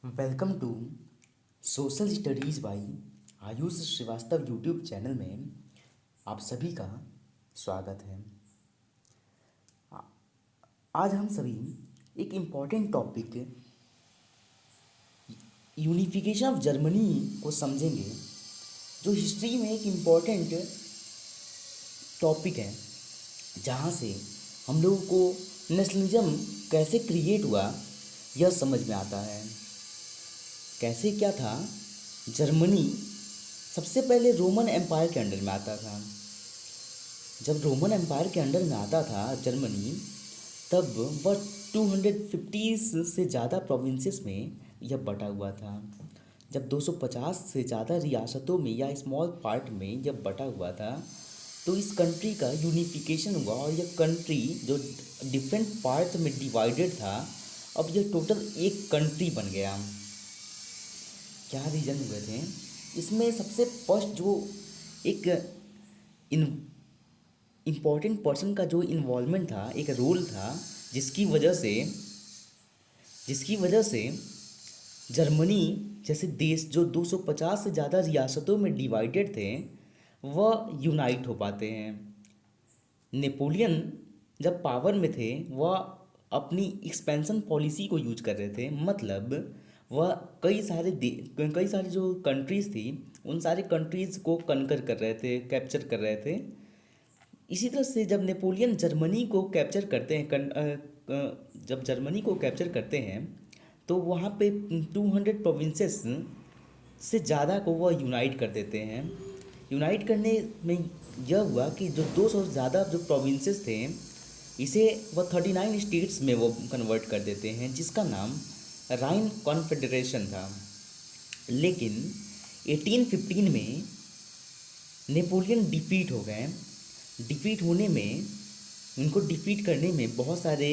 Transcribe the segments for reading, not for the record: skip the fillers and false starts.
Welcome to social studies by Ayush Shrivastava YouTube channel में आप सभी का स्वागत है। आ- आज हम सभी एक important topic unification of Germany को समझेंगे, जो हिस्ट्री में एक इम्पॉर्टेंट टॉपिक है, जहाँ से हम लोगों को नेशनलिज्म कैसे क्रिएट हुआ यह समझ में आता है। कैसे क्या था, जर्मनी सबसे पहले रोमन एम्पायर के अंडर में आता था। जब रोमन एम्पायर के अंडर में आता था जर्मनी, तब वह 250 से ज़्यादा प्रोविंसेस में यह बटा हुआ था। जब 250 से ज़्यादा रियासतों में या स्मॉल पार्ट में यह बटा हुआ था, तो इस कंट्री का यूनिफिकेशन हुआ और यह कंट्री जो डिफरेंट पार्ट में डिवाइडेड था, अब यह टोटल एक कंट्री बन गया। क्या रीज़न हुए थे इसमें? सबसे फर्स्ट जो एक इन इम्पॉर्टेंट पर्सन का जो इन्वॉल्वमेंट था, एक रोल था, जिसकी वजह से जिसकी वजह से जर्मनी जैसे देश जो 250 से ज़्यादा रियासतों में डिवाइडेड थे, वह यूनाइट हो पाते हैं। नेपोलियन जब पावर में थे, वह अपनी एक्सपेंशन पॉलिसी को यूज कर रहे थे। मतलब वह कई सारी जो कंट्रीज़ थी, उन सारे कंट्रीज़ को कनकर कर रहे थे, कैप्चर कर रहे थे। इसी तरह से जब नेपोलियन जर्मनी को कैप्चर करते हैं, जब जर्मनी को कैप्चर करते हैं, तो वहाँ पे 200 प्रोविंसेस से ज़्यादा को वह यूनाइट कर देते हैं। यूनाइट करने में यह हुआ कि जो 200 से ज़्यादा जो प्रोविंसेस थे, इसे वह 39 स्टेट्स में वो कन्वर्ट कर देते हैं, जिसका नाम राइन कॉन्फेडरेशन था। लेकिन 1815 में नेपोलियन डिफीट हो गए। डिफीट होने में उनको डिफीट करने में बहुत सारे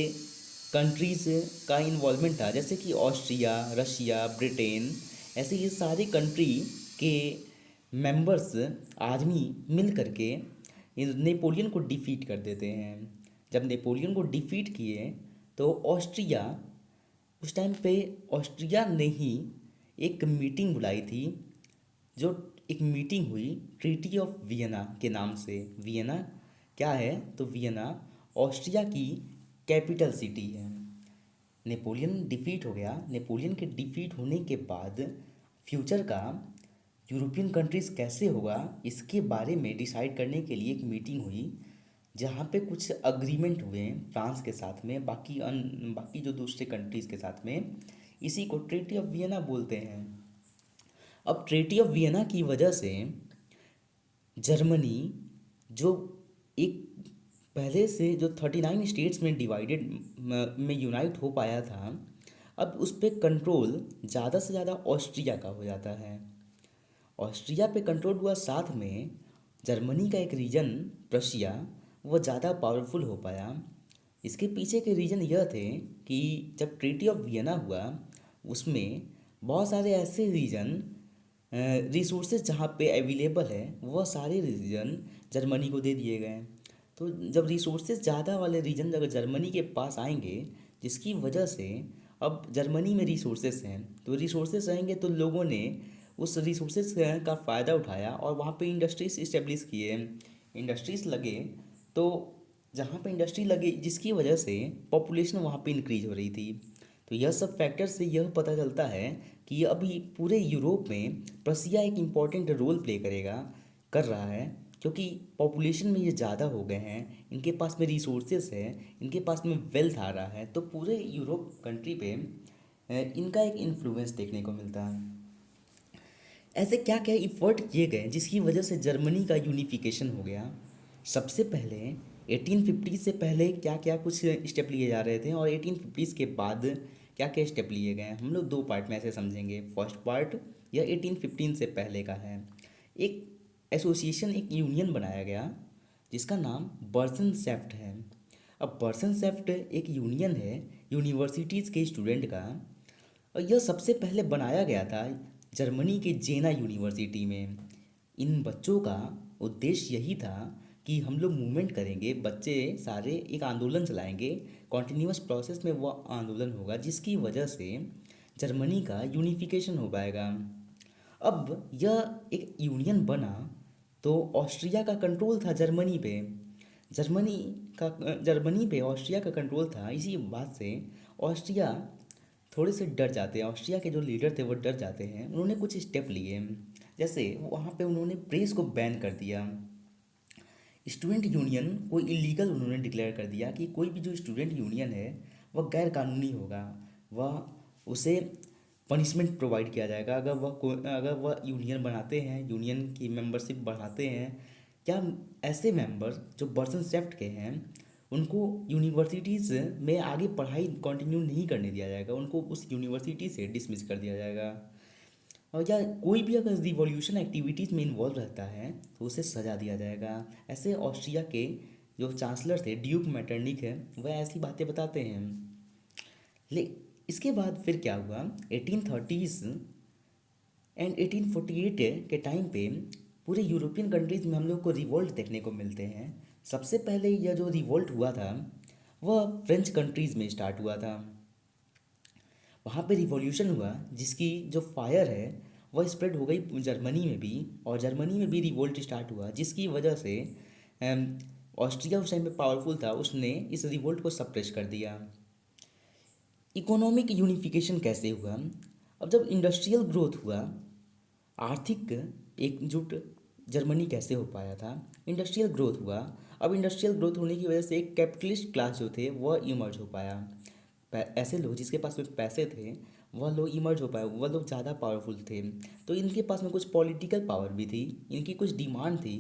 कंट्रीज़ का इन्वॉल्वमेंट था, जैसे कि ऑस्ट्रिया, रशिया, ब्रिटेन, ऐसे ये सारे कंट्री के मेंबर्स आदमी मिल करके नेपोलियन को डिफीट कर देते हैं। जब नेपोलियन को डिफीट किए, तो ऑस्ट्रिया, उस टाइम पे ऑस्ट्रिया ने ही एक मीटिंग बुलाई थी, जो एक मीटिंग हुई ट्रीटी ऑफ वियना के नाम से। वियना क्या है? तो वियना ऑस्ट्रिया की कैपिटल सिटी है। नेपोलियन डिफीट हो गया। नेपोलियन के डिफीट होने के बाद फ्यूचर का यूरोपियन कंट्रीज़ कैसे होगा, इसके बारे में डिसाइड करने के लिए एक मीटिंग हुई, जहाँ पे कुछ अग्रीमेंट हुए फ्रांस के साथ में, बाकी जो दूसरे कंट्रीज़ के साथ में। इसी को ट्रीटी ऑफ वियना बोलते हैं। अब ट्रीटी ऑफ वियना की वजह से जर्मनी, जो एक पहले से जो 39 स्टेट्स में डिवाइडेड में यूनाइट हो पाया था, अब उस पर कंट्रोल ज़्यादा से ज़्यादा ऑस्ट्रिया का हो जाता है। ऑस्ट्रिया पे कंट्रोल हुआ, साथ में जर्मनी का एक रीजन प्रशिया, वो ज़्यादा पावरफुल हो पाया। इसके पीछे के रीजन यह थे कि जब ट्रीटी ऑफ वियना हुआ, उसमें बहुत सारे ऐसे रीजन रिसोर्सेज जहाँ पे अवेलेबल है, वह सारे रीजन जर्मनी को दे दिए गए। तो जब रिसोर्सेज ज़्यादा वाले रीजन अगर जर्मनी के पास आएंगे, जिसकी वजह से अब जर्मनी में रिसोर्सेज हैं, तो रिसोर्सेज रहेंगे तो लोगों ने उस रिसोर्सेज का फ़ायदा उठाया और वहाँ पे इंडस्ट्रीज इस्टेब्लिश किए। इंडस्ट्रीज लगे, तो जहाँ पे इंडस्ट्री लगे, जिसकी वजह से पॉपुलेशन वहाँ पे इंक्रीज हो रही थी। तो यह सब फैक्टर से यह पता चलता है कि अभी पूरे यूरोप में प्रशिया एक इम्पॉर्टेंट रोल प्ले कर रहा है, क्योंकि पॉपुलेशन में ये ज़्यादा हो गए हैं, इनके पास में रिसोर्सेस है, इनके पास में वेल्थ आ रहा है, तो पूरे यूरोप कंट्री पे इनका एक इन्फ्लुएंस देखने को मिलता है। ऐसे क्या क्या इफ़र्ट किए गए जिसकी वजह से जर्मनी का यूनिफिकेशन हो गया? सबसे पहले 1850 से पहले क्या क्या कुछ स्टेप लिए जा रहे थे, और 1850 के बाद क्या क्या स्टेप लिए गए हैं, हम लोग दो पार्ट में ऐसे समझेंगे। फर्स्ट पार्ट यह 1815 से पहले का है। एक एसोसिएशन, एक यूनियन बनाया गया, जिसका नाम बर्सनसेफ्ट है। अब बर्सनसेफ्ट एक यूनियन है यूनिवर्सिटीज़ के स्टूडेंट का, और यह सबसे पहले बनाया गया था जर्मनी के जेना यूनिवर्सिटी में। इन बच्चों का उद्देश्य यही था कि हम लोग मूवमेंट करेंगे, बच्चे सारे एक आंदोलन चलाएंगे, कॉन्टिन्यूस प्रोसेस में वह आंदोलन होगा, जिसकी वजह से जर्मनी का यूनिफिकेशन हो पाएगा। अब यह एक यूनियन बना तो ऑस्ट्रिया का कंट्रोल था जर्मनी पे। जर्मनी जर्मनी पे ऑस्ट्रिया का कंट्रोल था। इसी बात से ऑस्ट्रिया थोड़े से डर जाते हैं। ऑस्ट्रिया के जो लीडर थे वो डर जाते हैं। उन्होंने कुछ स्टेप लिए, जैसे वहाँ पे उन्होंने प्रेस को बैन कर दिया। स्टूडेंट यूनियन को इलीगल उन्होंने डिक्लेयर कर दिया कि कोई भी जो स्टूडेंट यूनियन है वह गैर कानूनी होगा। वह उसे पनिशमेंट प्रोवाइड किया जाएगा अगर वह यूनियन बनाते हैं, यूनियन की मेंबरशिप बढ़ाते हैं, या ऐसे मेंबर जो पर्सन सेफ्ट के हैं उनको यूनिवर्सिटीज़ में आगे पढ़ाई कंटिन्यू नहीं करने दिया जाएगा, उनको उस यूनिवर्सिटी से डिसमिस कर दिया जाएगा। और या कोई भी अगर रिवॉल्यूशन एक्टिविटीज़ में इन्वॉल्व रहता है तो उसे सजा दिया जाएगा। ऐसे ऑस्ट्रिया के जो चांसलर थे ड्यूक मैटरनिक है, वह ऐसी बातें बताते हैं। ले इसके बाद फिर क्या हुआ, 1830s एंड 1848 के टाइम पे पूरे यूरोपियन कंट्रीज़ में हम लोग को रिवोल्ट देखने को मिलते हैं। सबसे पहले यह जो रिवोल्ट हुआ था वह फ्रेंच कंट्रीज़ में स्टार्ट हुआ था। वहाँ पे रिवॉल्यूशन हुआ जिसकी जो फायर है वह स्प्रेड हो गई जर्मनी में भी, और जर्मनी में भी रिवोल्ट स्टार्ट हुआ जिसकी वजह से ऑस्ट्रिया उस टाइम पे पावरफुल था, उसने इस रिवोल्ट को सप्रेस कर दिया। इकोनॉमिक यूनिफिकेशन कैसे हुआ? अब जब इंडस्ट्रियल ग्रोथ हुआ, आर्थिक एकजुट जर्मनी कैसे हो पाया था? इंडस्ट्रियल ग्रोथ हुआ। अब इंडस्ट्रियल ग्रोथ होने की वजह से एक कैपिटलिस्ट क्लास जो थे वह इमर्ज हो पाया। ऐसे लोग जिसके पास में पैसे थे वह लोग इमर्ज हो पाए, वह लोग ज़्यादा पावरफुल थे। तो इनके पास में कुछ पॉलिटिकल पावर भी थी। इनकी कुछ डिमांड थी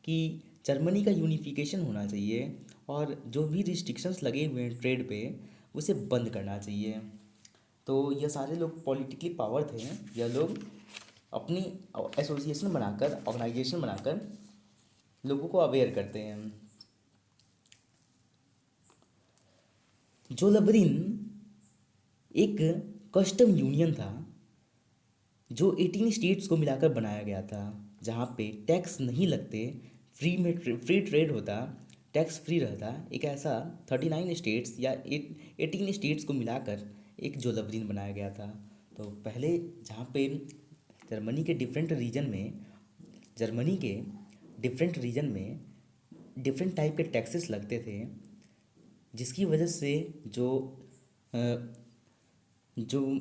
कि जर्मनी का यूनिफिकेशन होना चाहिए और जो भी रिस्ट्रिक्शंस लगे हुए हैं ट्रेड पे उसे बंद करना चाहिए। तो ये सारे लोग पॉलिटिकली पावर थे। यह लोग अपनी एसोसिएशन बनाकर, ऑर्गेनाइजेशन बनाकर लोगों को अवेयर करते हैं। जोलबरीन एक कस्टम यूनियन था जो 18 स्टेट्स को मिलाकर बनाया गया था, जहाँ पे टैक्स नहीं लगते, फ्री ट्रेड होता, टैक्स फ्री रहता। एक ऐसा 39 स्टेट्स या 18 स्टेट्स को मिलाकर एक जोलबरीन बनाया गया था। तो पहले जहाँ पे जर्मनी के डिफरेंट रीजन में डिफरेंट टाइप के टैक्सेस लगते थे, जिसकी वजह से अ, जो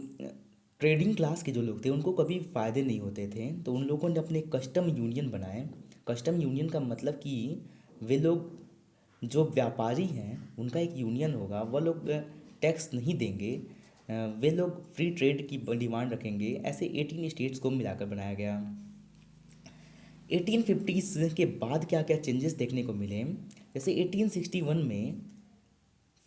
ट्रेडिंग क्लास के जो लोग थे उनको कभी फ़ायदे नहीं होते थे। तो उन लोगों ने अपने कस्टम यूनियन बनाए। कस्टम यूनियन का मतलब कि वे लोग जो व्यापारी हैं उनका एक यूनियन होगा, वह लोग टैक्स नहीं देंगे, वे लोग फ्री ट्रेड की डिमांड रखेंगे। ऐसे 18 स्टेट्स को मिलाकर बनाया गया। 1850s के बाद क्या क्या चेंजेस देखने को मिले, जैसे 1861 में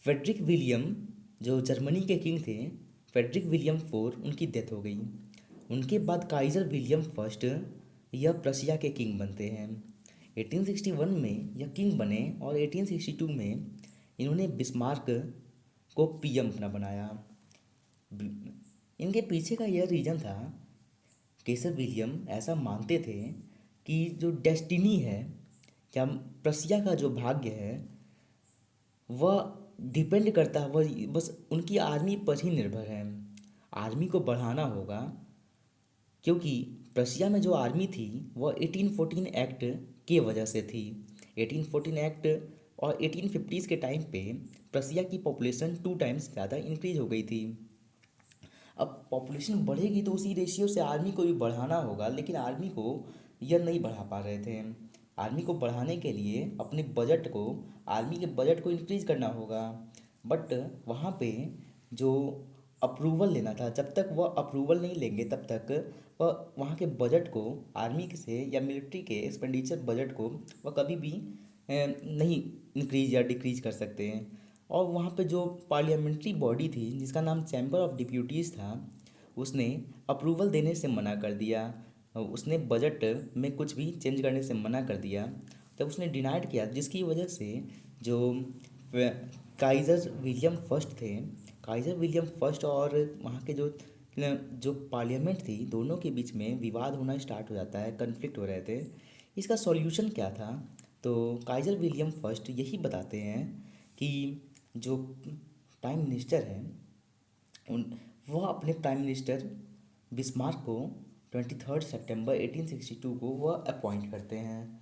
फ्रेडरिक विलियम जो जर्मनी के किंग थे, फ्रेडरिक विलियम फोर, उनकी डेथ हो गई। उनके बाद काइजर विलियम फर्स्ट यह प्रशिया के किंग बनते हैं। 1861 में यह किंग बने और 1862 में इन्होंने बिस्मार्क को पीएम अपना बनाया। इनके पीछे का यह रीज़न था, केसर विलियम ऐसा मानते थे कि जो डेस्टिनी है या प्रशिया का जो भाग्य है वह डिपेंड करता है, वह बस उनकी आर्मी पर ही निर्भर है। आर्मी को बढ़ाना होगा क्योंकि प्रशिया में जो आर्मी थी वह 1814 एक्ट के वजह से थी। 1814 एक्ट और 1850s के टाइम पे प्रशिया की पॉपुलेशन 2 टाइम्स ज़्यादा इंक्रीज हो गई थी। अब पॉपुलेशन बढ़ेगी तो उसी रेशियो से आर्मी को भी बढ़ाना होगा, लेकिन आर्मी को यह नहीं बढ़ा पा रहे थे। आर्मी को बढ़ाने के लिए आर्मी के बजट को इंक्रीज करना होगा, बट वहाँ पे जो अप्रूवल लेना था, जब तक वह अप्रूवल नहीं लेंगे तब तक वह वहाँ के बजट को, आर्मी से या मिलिट्री के एक्सपेंडिचर बजट को वह कभी भी नहीं इंक्रीज या डिक्रीज कर सकते हैं। और वहाँ पे जो पार्लियामेंट्री बॉडी थी जिसका नाम चैम्बर ऑफ डिप्यूटीज़ था, उसने अप्रूवल देने से मना कर दिया। उसने बजट में कुछ भी चेंज करने से मना कर दिया। तब उसने डिनाइड किया, जिसकी वजह से जो काइजर विलियम फर्स्ट थे, काइजर विलियम फर्स्ट और वहाँ के जो जो पार्लियामेंट थी, दोनों के बीच में विवाद होना स्टार्ट हो जाता है, कन्फ्लिक्ट हो रहे थे। इसका सॉल्यूशन क्या था? तो काइजर विलियम फर्स्ट यही बताते हैं कि जो प्राइम मिनिस्टर हैं उन वह अपने प्राइम मिनिस्टर बिस्मार्क को 23 सितंबर 1862 को वह अपॉइंट करते हैं।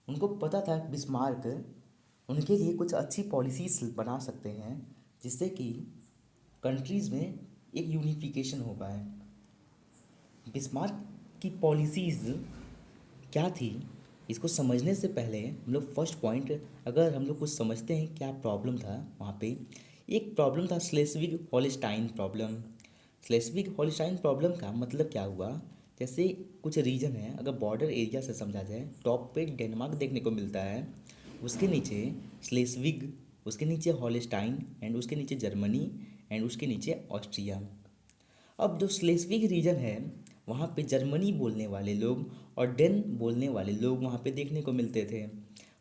उनको पता था कि बिस्मार्क उनके लिए कुछ अच्छी पॉलिसीज बना सकते हैं जिससे कि कंट्रीज़ में एक यूनिफिकेशन हो पाए। बिस्मार्क की पॉलिसीज़ क्या थी, इसको समझने से पहले हम लोग फर्स्ट पॉइंट अगर हम लोग कुछ समझते हैं क्या प्रॉब्लम था वहाँ पे। एक प्रॉब्लम था स्लेस्विग हॉलस्टाइन प्रॉब्लम। स्लेस्विग हॉलस्टाइन प्रॉब्लम का मतलब क्या हुआ, जैसे कुछ रीजन है, अगर बॉर्डर एरिया से समझा जाए, टॉप पे डेनमार्क देखने को मिलता है, उसके नीचे स्लेस्विग, उसके नीचे हॉलस्टाइन एंड उसके नीचे जर्मनी एंड उसके नीचे ऑस्ट्रिया। अब जो स्लेस्विग रीजन है वहाँ पे जर्मनी बोलने वाले लोग और डेन बोलने वाले लोग वहाँ पे देखने को मिलते थे।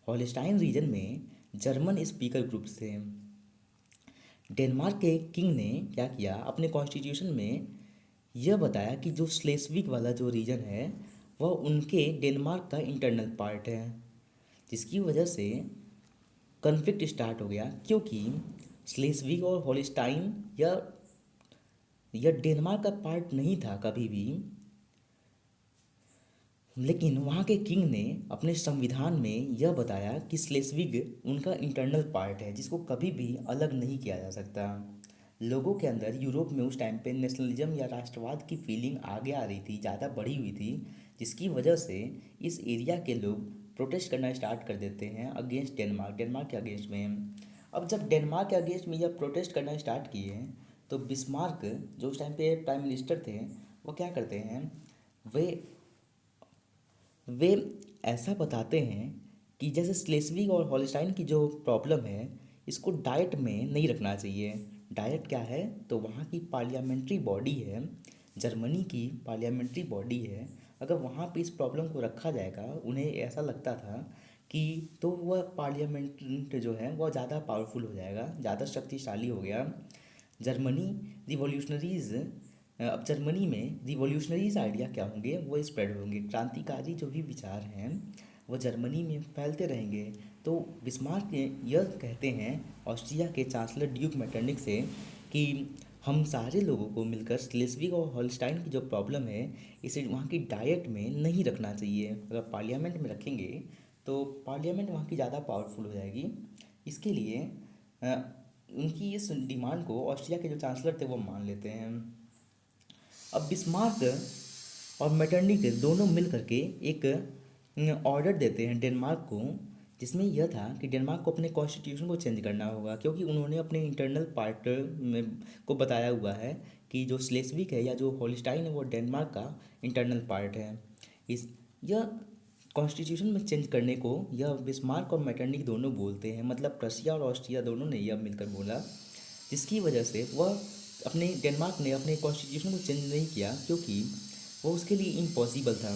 हॉलस्टाइन रीजन में जर्मन स्पीकर ग्रुप थे। डेनमार्क के किंग ने क्या किया, अपने कॉन्स्टिट्यूशन में यह बताया कि जो स्लेस्विग वाला जो रीजन है वह उनके डेनमार्क का इंटरनल पार्ट है, जिसकी वजह से कन्फ्लिक्ट स्टार्ट हो गया क्योंकि स्लेस्विग और हॉलस्टाइन यह डेनमार्क का पार्ट नहीं था कभी भी। लेकिन वहाँ के किंग ने अपने संविधान में यह बताया कि स्लेस्विग उनका इंटरनल पार्ट है जिसको कभी भी अलग नहीं किया जा सकता। लोगों के अंदर यूरोप में उस टाइम पे नेशनलिज्म या राष्ट्रवाद की फीलिंग आगे आ रही थी, ज़्यादा बढ़ी हुई थी, जिसकी वजह से इस एरिया के लोग प्रोटेस्ट करना स्टार्ट कर देते हैं अगेंस्ट डेनमार्क, डेनमार्क के अगेंस्ट में। अब जब डेनमार्क के अगेंस्ट में यह प्रोटेस्ट करना स्टार्ट किए तो बिस्मार्क जो उस टाइम पे प्राइम मिनिस्टर थे वो क्या करते हैं, वे वे ऐसा बताते हैं कि जैसे स्लेस्विग और हॉलस्टाइन की जो प्रॉब्लम है इसको डाइट में नहीं रखना चाहिए। डाइट क्या है, तो वहाँ की पार्लियामेंट्री बॉडी है, जर्मनी की पार्लियामेंट्री बॉडी है, अगर वहाँ पे इस प्रॉब्लम को रखा जाएगा उन्हें ऐसा लगता था कि तो वह पार्लियामेंट जो है वह ज़्यादा पावरफुल हो जाएगा, ज़्यादा शक्तिशाली हो गया। जर्मनी रिवॉल्यूशनरीज अब जर्मनी में रिवॉल्यूशनरीज आइडिया क्या होंगे, वो स्प्रेड होंगे, क्रांतिकारी जो भी विचार हैं वो जर्मनी में फैलते रहेंगे। तो बिस्मार्क यह कहते हैं ऑस्ट्रिया के चांसलर ड्यूक मेटरनिक से कि हम सारे लोगों को मिलकर स्लेस्विग और हॉलस्टाइन की जो प्रॉब्लम है इसे वहाँ की डाइट में नहीं रखना चाहिए, अगर पार्लियामेंट में रखेंगे तो पार्लियामेंट वहाँ की ज़्यादा पावरफुल हो जाएगी। इसके लिए उनकी इस डिमांड को ऑस्ट्रिया के जो चांसलर थे वो मान लेते हैं। अब बिस्मार्क और मेटरनिक दोनों मिल करके एक ऑर्डर देते हैं डेनमार्क को, जिसमें यह था कि डेनमार्क को अपने कॉन्स्टिट्यूशन को चेंज करना होगा क्योंकि उन्होंने अपने इंटरनल पार्ट में को बताया हुआ है कि जो स्लेस्विक है या जो हॉलस्टाइन है वो डेनमार्क का इंटरनल पार्ट है। इस यह कॉन्स्टिट्यूशन में चेंज करने को यह बिस्मार्क और मेटरनिक दोनों बोलते हैं, मतलब प्रशिया और ऑस्ट्रिया दोनों ने यह मिलकर बोला, जिसकी वजह से वह अपने डेनमार्क ने अपने कॉन्स्टिट्यूशन को चेंज नहीं किया क्योंकि वो उसके लिए इम्पॉसिबल था।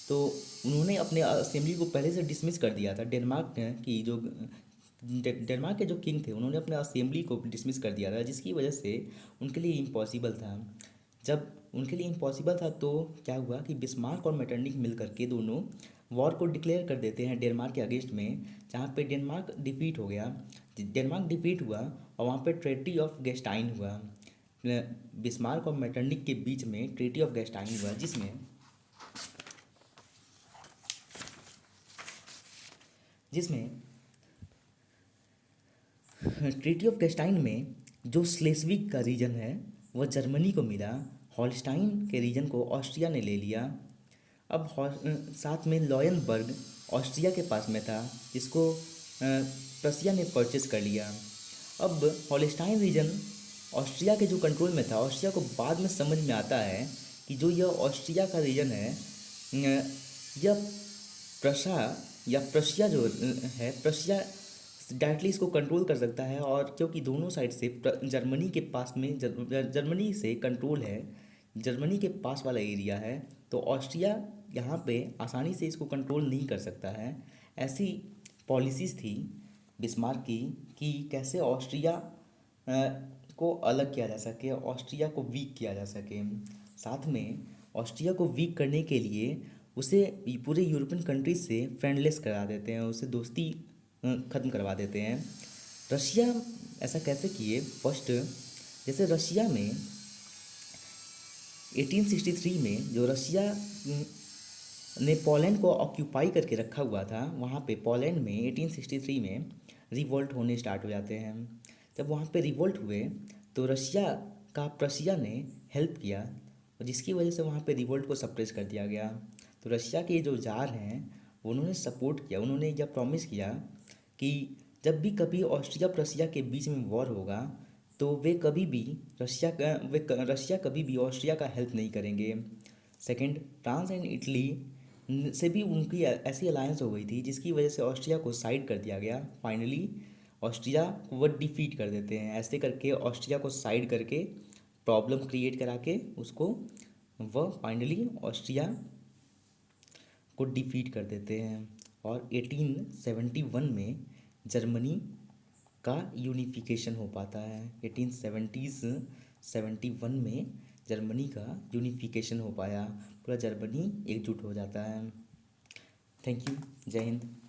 तो उन्होंने अपने असेंबली को पहले से डिसमिस कर दिया था। डेनमार्क की जो डेनमार्क के जो किंग थे उन्होंने अपने असेंबली को डिसमिस कर दिया था, जिसकी वजह से उनके लिए इम्पॉसिबल था। जब उनके लिए इम्पॉसिबल था तो क्या हुआ कि बिस्मार्क और मेटरनिक मिल करके दोनों वॉर को डिक्लेयर कर देते हैं डेनमार्क के अगेंस्ट में, जहाँ पे डेनमार्क डिफीट हो गया। डेनमार्क डिफीट हुआ और वहाँ पे ट्रेटी ऑफ गेस्टाइन हुआ। बिस्मार्क और मेटरनिक के बीच में ट्रेटी ऑफ गेस्टाइन हुआ, जिसमें ट्रीटी ऑफ गेस्टाइन में जो स्लेस्विग का रीजन है वह जर्मनी को मिला, हॉलस्टाइन के रीजन को ऑस्ट्रिया ने ले लिया। अब साथ में लॉयनबर्ग ऑस्ट्रिया के पास में था, जिसको प्रशिया ने परचेस कर लिया। अब हॉलस्टाइन रीजन ऑस्ट्रिया के जो कंट्रोल में था, ऑस्ट्रिया को बाद में समझ में आता है कि जो यह ऑस्ट्रिया का रीजन है यह प्रशा या प्रशिया जो है, प्रशिया डायरेक्टली इसको कंट्रोल कर सकता है, और क्योंकि दोनों साइड से जर्मनी के पास में जर्मनी से कंट्रोल है, जर्मनी के पास वाला एरिया है, तो ऑस्ट्रिया यहाँ पे आसानी से इसको कंट्रोल नहीं कर सकता है। ऐसी पॉलिसीज़ थी बिस्मार्क की कि कैसे ऑस्ट्रिया को अलग किया जा सके, ऑस्ट्रिया को वीक किया जा सके। साथ में ऑस्ट्रिया को वीक करने के लिए उसे पूरे यूरोपियन कंट्रीज से फ्रेंडलेस करा देते हैं, उसे दोस्ती ख़त्म करवा देते हैं। रशिया ऐसा कैसे किए, फर्स्ट जैसे रशिया में 1863 में जो रशिया ने पोलैंड को ऑक्यूपाई करके रखा हुआ था, वहाँ पे पोलैंड में 1863 में रिवोल्ट होने स्टार्ट हो जाते हैं। जब वहाँ पे रिवोल्ट हुए तो रशिया का प्रशिया ने हेल्प किया, और जिसकी वजह से वहाँ पे रिवोल्ट को सप्रेस कर दिया गया। तो रशिया के जो जार हैं उन्होंने सपोर्ट किया, उन्होंने यह प्रॉमिस किया कि जब भी कभी ऑस्ट्रिया प्रशिया के बीच में वॉर होगा तो वे कभी भी रशिया कभी भी ऑस्ट्रिया का हेल्प नहीं करेंगे। सेकंड, फ्रांस एंड इटली से भी उनकी ऐसी अलायंस हो गई थी जिसकी वजह से ऑस्ट्रिया को साइड कर दिया गया। फाइनली ऑस्ट्रिया को वो डिफीट कर देते हैं। ऐसे करके ऑस्ट्रिया को साइड करके प्रॉब्लम क्रिएट करा के उसको वह फाइनली ऑस्ट्रिया को डिफीट कर देते हैं। और 1871 में जर्मनी का यूनिफिकेशन हो पाता है। 1871 में जर्मनी का यूनिफिकेशन हो पाया, पूरा जर्मनी एकजुट हो जाता है। Thank you. जय हिंद।